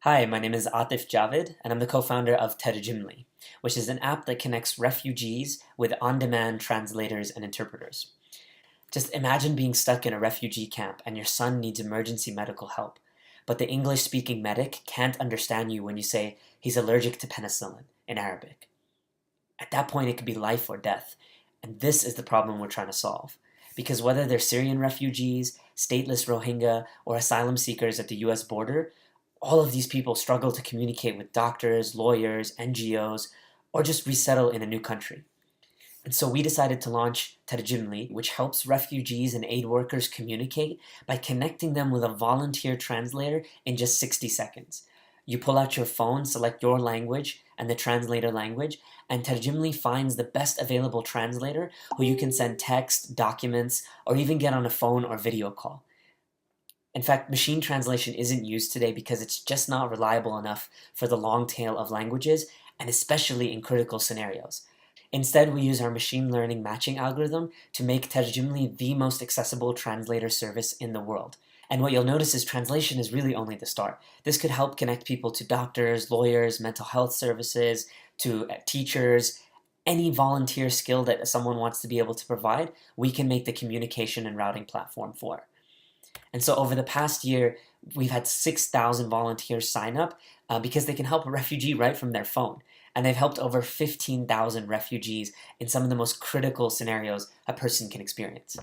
Hi, my name is Atif Javed, and I'm the co-founder of Tarjimly, which is an app that connects refugees with on-demand translators and interpreters. Just imagine being stuck in a refugee camp and your son needs emergency medical help, but the English-speaking medic can't understand you when you say he's allergic to penicillin in Arabic. At that point, it could be life or death, and this is the problem we're trying to solve. Because whether they're Syrian refugees, stateless Rohingya, or asylum seekers at the US border, all of these people struggle to communicate with doctors, lawyers, NGOs, or just resettle in a new country. And so we decided to launch Tarjimly, which helps refugees and aid workers communicate by connecting them with a volunteer translator in just 60 seconds. You pull out your phone, select your language and the translator language, and Tarjimly finds the best available translator who you can send text, documents, or even get on a phone or video call. In fact, machine translation isn't used today because it's just not reliable enough for the long tail of languages, and especially in critical scenarios. Instead, we use our machine learning matching algorithm to make Tarjimly the most accessible translator service in the world. And what you'll notice is translation is really only the start. This could help connect people to doctors, lawyers, mental health services, to teachers, any volunteer skill that someone wants to be able to provide, we can make the communication and routing platform for. And so over the past year, we've had 6,000 volunteers sign up because they can help a refugee right from their phone. And they've helped over 15,000 refugees in some of the most critical scenarios a person can experience.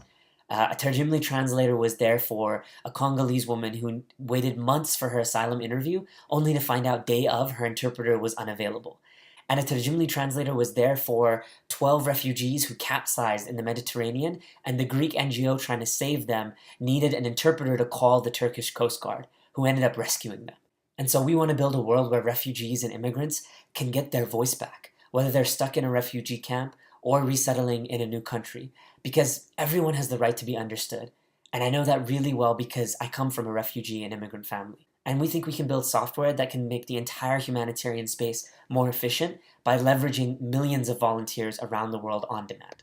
A Tarjimly translator was there for a Congolese woman who waited months for her asylum interview, only to find out day of her interpreter was unavailable. And a Tarjimly translator was there for 12 refugees who capsized in the Mediterranean, and the Greek NGO trying to save them needed an interpreter to call the Turkish Coast Guard, who ended up rescuing them. And so we want to build a world where refugees and immigrants can get their voice back, whether they're stuck in a refugee camp or resettling in a new country, because everyone has the right to be understood. And I know that really well because I come from a refugee and immigrant family. And we think we can build software that can make the entire humanitarian space more efficient by leveraging millions of volunteers around the world on demand.